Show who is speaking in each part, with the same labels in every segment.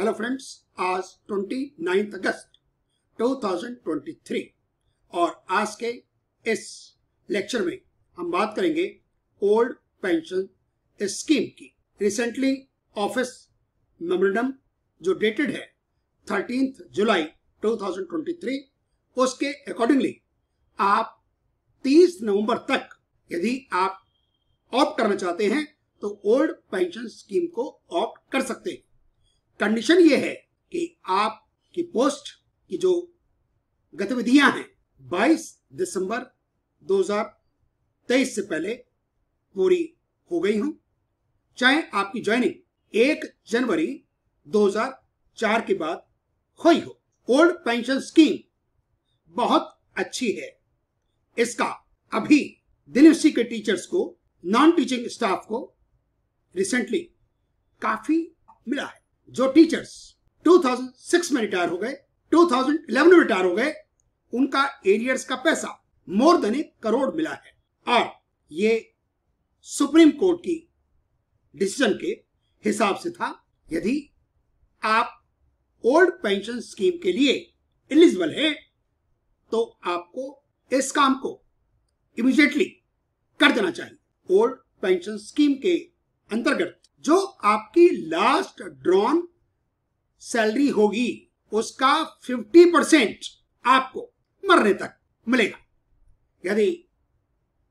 Speaker 1: Hello friends, आज 29 अगस्त 2023 और आज के इस लेक्चर में हम बात करेंगे ओल्ड पेंशन स्कीम की। रिसेंटली ऑफिस मेमोरेंडम जो डेटेड है 13 जुलाई 2023, उसके अकॉर्डिंगली आप 30 नवंबर तक यदि आप ऑप्ट करना चाहते हैं तो ओल्ड पेंशन स्कीम को ऑप्ट कर सकते हैं। कंडीशन ये है कि आपकी पोस्ट की जो गतिविधियां हैं 22 दिसंबर 2023 से पहले पूरी हो गई हों, चाहे आपकी ज्वाइनिंग 1 जनवरी 2004 के बाद हुई हो। ओल्ड पेंशन स्कीम बहुत अच्छी है। इसका अभी दिल्ली यूनिवर्सिटी के टीचर्स को, नॉन टीचिंग स्टाफ को रिसेंटली काफी मिला है। जो टीचर्स 2006 में रिटायर हो गए, 2011 में रिटायर हो गए, उनका एरियर्स का पैसा मोर देन 1 करोड़ मिला है। और ये सुप्रीम कोर्ट की डिसीजन के हिसाब से था। यदि आप ओल्ड पेंशन स्कीम के लिए एलिजिबल है तो आपको इस काम को इमीडिएटली कर देना चाहिए। ओल्ड पेंशन स्कीम के अंतर्गत जो आपकी लास्ट ड्रॉन सैलरी होगी उसका 50% आपको मरने तक मिलेगा। यदि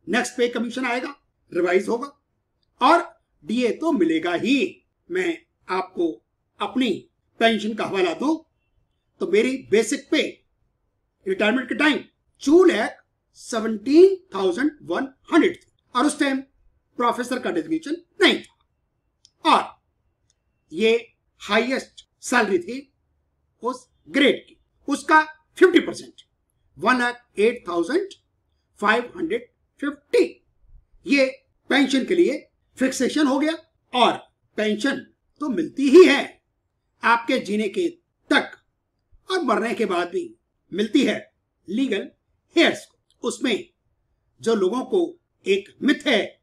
Speaker 1: नेक्स्ट पे कमीशन आएगा, रिवाइज होगा और डीए तो मिलेगा ही। मैं आपको अपनी पेंशन का हवाला दूं तो मेरी बेसिक पे रिटायरमेंट के टाइम 2,17,100 थी और उस टाइम प्रोफेसर का डेजिग्नेशन नहीं था और ये हाईएस्ट सैलरी थी उस ग्रेड की। उसका 50% 1,08,550 ये पेंशन के लिए फिक्सेशन हो गया और पेंशन तो मिलती ही है आपके जीने के तक और मरने के बाद भी मिलती है लीगल हेयर्स को। उसमें जो लोगों को एक मिथ है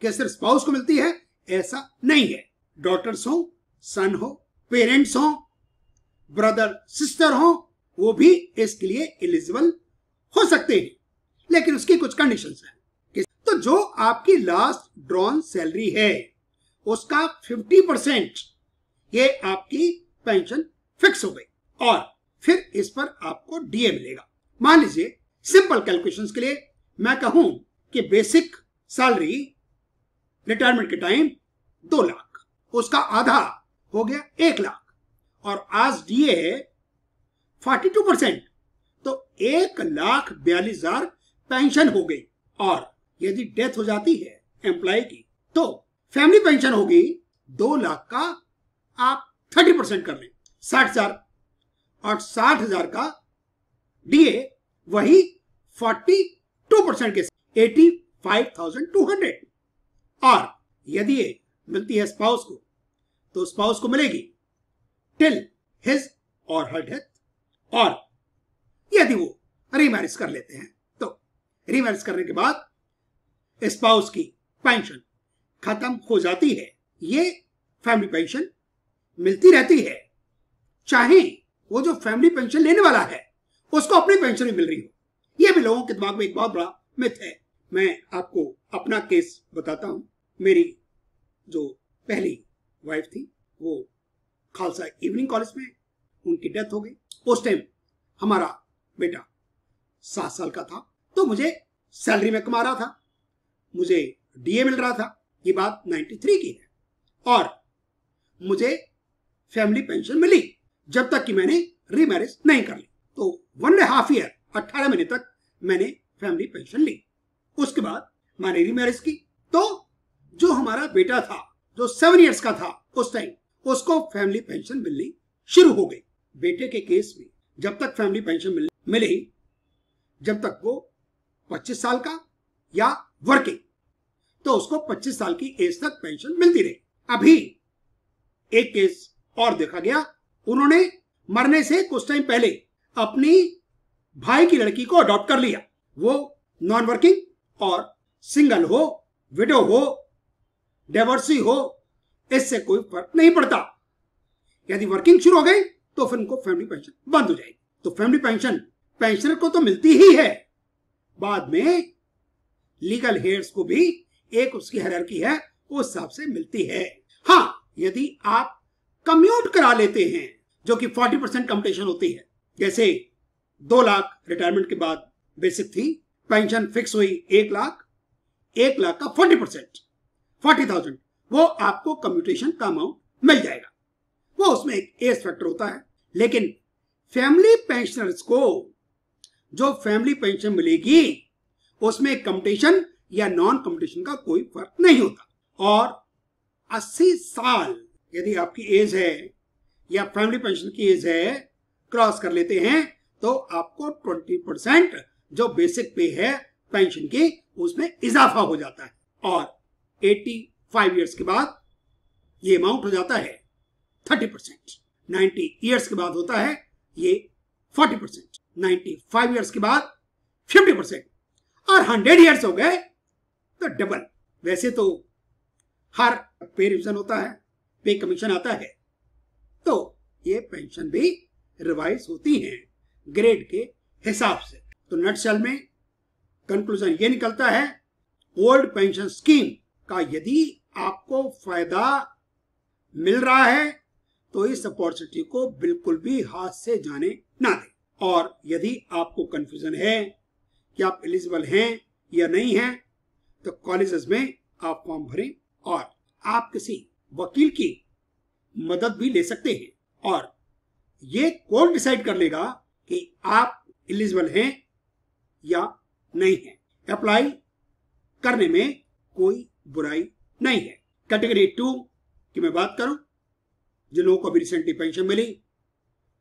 Speaker 1: कि सिर्फ स्पाउस को मिलती है, ऐसा नहीं है। डॉटर्स हो, सन हो, पेरेंट्स हो, ब्रदर सिस्टर हो, वो भी इसके लिए एलिजिबल हो सकते हैं, लेकिन उसकी कुछ कंडीशंस हैं। तो जो आपकी लास्ट ड्रॉन सैलरी है उसका 50% ये आपकी पेंशन फिक्स हो गई और फिर इस पर आपको डीए मिलेगा। मान लीजिए सिंपल कैलकुलेशंस के लिए मैं कहूं कि बेसिक सैलरी रिटायरमेंट के टाइम 2 लाख, उसका आधा हो गया 1 लाख और आज डीए है 42%, तो 1,42,000 पेंशन हो गई। और यदि डेथ हो जाती है एम्प्लॉय की तो फैमिली पेंशन होगी 2 लाख का आप 30% कर लें 60,000 और 60,000 का डीए वही 42% के 85,200। और यदि ये मिलती है स्पाउस को तो स्पाउस को मिलेगी टिल हिज और हर डेथ। और यदि वो रीमैरिज कर लेते हैं तो रीमैरिज करने के बाद स्पाउस की पेंशन खत्म हो जाती है। ये फैमिली पेंशन मिलती रहती है, चाहे वो जो फैमिली पेंशन लेने वाला है उसको अपनी पेंशन भी मिल रही हो। ये भी लोगों के दिमाग में एक बहुत बड़ा मिथ है। मैं आपको अपना केस बताता हूं। मेरी जो पहली वाइफ थी वो खालसा इवनिंग कॉलेज में, उनकी डेथ हो गई। उस टाइम हमारा बेटा 7 साल का था, तो मुझे सैलरी में कमा रहा था, मुझे डीए मिल रहा था। ये बात 93 की है और मुझे फैमिली पेंशन मिली जब तक कि मैंने रीमैरिज नहीं कर ली। तो 1.5 ईयर 18 महीने तक मैंने फैमिली पेंशन ली। उसके बाद मैंने रीमैरिज की तो जो हमारा बेटा था जो 7 इयर्स का था उस टाइम, उसको फैमिली पेंशन मिलनी शुरू हो गई। बेटे के केस में जब तक फैमिली पेंशन मिली जब तक वो 25 साल का या वर्किंग, तो उसको 25 साल की एज तक पेंशन मिलती रही। अभी एक केस और देखा गया, उन्होंने मरने से कुछ टाइम पहले अपनी भाई की लड़की को अडॉप्ट कर लिया। वो नॉन वर्किंग और सिंगल हो, विडो हो, डिवोर्सी हो, इससे कोई फर्क नहीं पड़ता। यदि वर्किंग शुरू हो गई तो फिर उनको फैमिली पेंशन बंद हो जाएगी। तो फैमिली पेंशन पेंशनर को तो मिलती ही है, बाद में लीगल हेयर्स को भी एक उसकी हायरार्की है उस हिसाब से मिलती है। हाँ, यदि आप कम्यूट करा लेते हैं जो कि 40% कम्यूटेशन होती है, जैसे 2 लाख रिटायरमेंट के बाद बेसिक थी, पेंशन फिक्स हुई 1 लाख, 1 लाख का 40% 40,000, वो आपको कम्यूटेशन का अमाउंट मिल जाएगा। वो उसमें एक एज फैक्टर होता है। लेकिन फैमिली पेंशनर्स को जो फैमिली पेंशन मिलेगी उसमें कम्यूटेशन या नॉन कम्यूटेशन का कोई फर्क नहीं होता। और 80 साल यदि आपकी एज है या फैमिली पेंशन की एज है क्रॉस कर लेते हैं तो आपको 20% जो बेसिक पे है पेंशन की उसमें इजाफा हो जाता है। और 85 ईयर्स के बाद ये अमाउंट हो जाता है 30%, 90 ईयर्स के बाद होता है ये 40%, 95 ईयर्स के बाद 50% और 100 ईयर्स हो गए तो डबल। वैसे तो हर पे रिविजन होता है, पे कमीशन आता है, तो ये पेंशन भी रिवाइज होती है ग्रेड के हिसाब से। तो नटशेल में कंक्लूजन ये निकलता है, ओल्ड पेंशन स्कीम का यदि आपको फायदा मिल रहा है तो इस अपॉर्चुनिटी को बिल्कुल भी हाथ से जाने ना दें। और यदि आपको कंफ्यूजन है कि आप एलिजिबल हैं या नहीं हैं तो कॉलेजेस में आप फॉर्म भरें और आप किसी वकील की मदद भी ले सकते हैं और ये कोर्ट डिसाइड कर लेगा कि आप एलिजिबल हैं या नहीं हैं। अप्लाई करने में कोई बुराई नहीं है। कैटेगरी 2 की मैं बात करूं, जिन लोगों को अभी रिसेंटली पेंशन मिली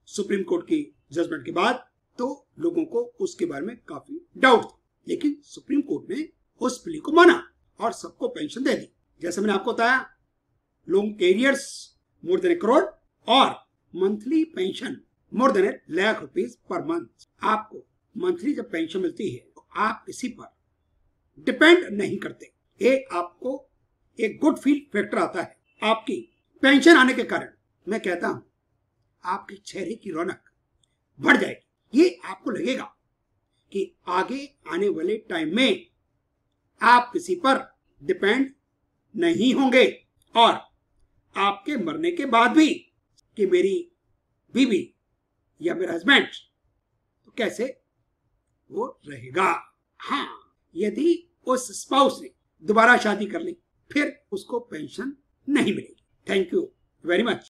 Speaker 1: सुप्रीम कोर्ट की जजमेंट के बाद, तो लोगों को उसके बारे में काफी डाउट था, लेकिन सुप्रीम कोर्ट ने उस प्ली को माना और सबको पेंशन दे दी। जैसे मैंने आपको बताया, long careers more than 1 crore और monthly pension more than 1 lakh rupees per month. आपको मंथली जब पेंशन मिलती है तो आप किसी पर डिपेंड नहीं करते। ये आपको एक गुड फील फैक्टर आता है। आपकी पेंशन आने के कारण मैं कहता हूं आपके चेहरे की रौनक बढ़ जाएगी। ये आपको लगेगा कि आगे आने वाले टाइम में आप किसी पर डिपेंड नहीं होंगे और आपके मरने के बाद भी कि मेरी बीवी या मेरा हस्बैंड तो कैसे वो रहेगा। हाँ, यदि उस स्पाउस ने दोबारा शादी कर ली फिर उसको पेंशन नहीं मिलेगी। Thank you very much.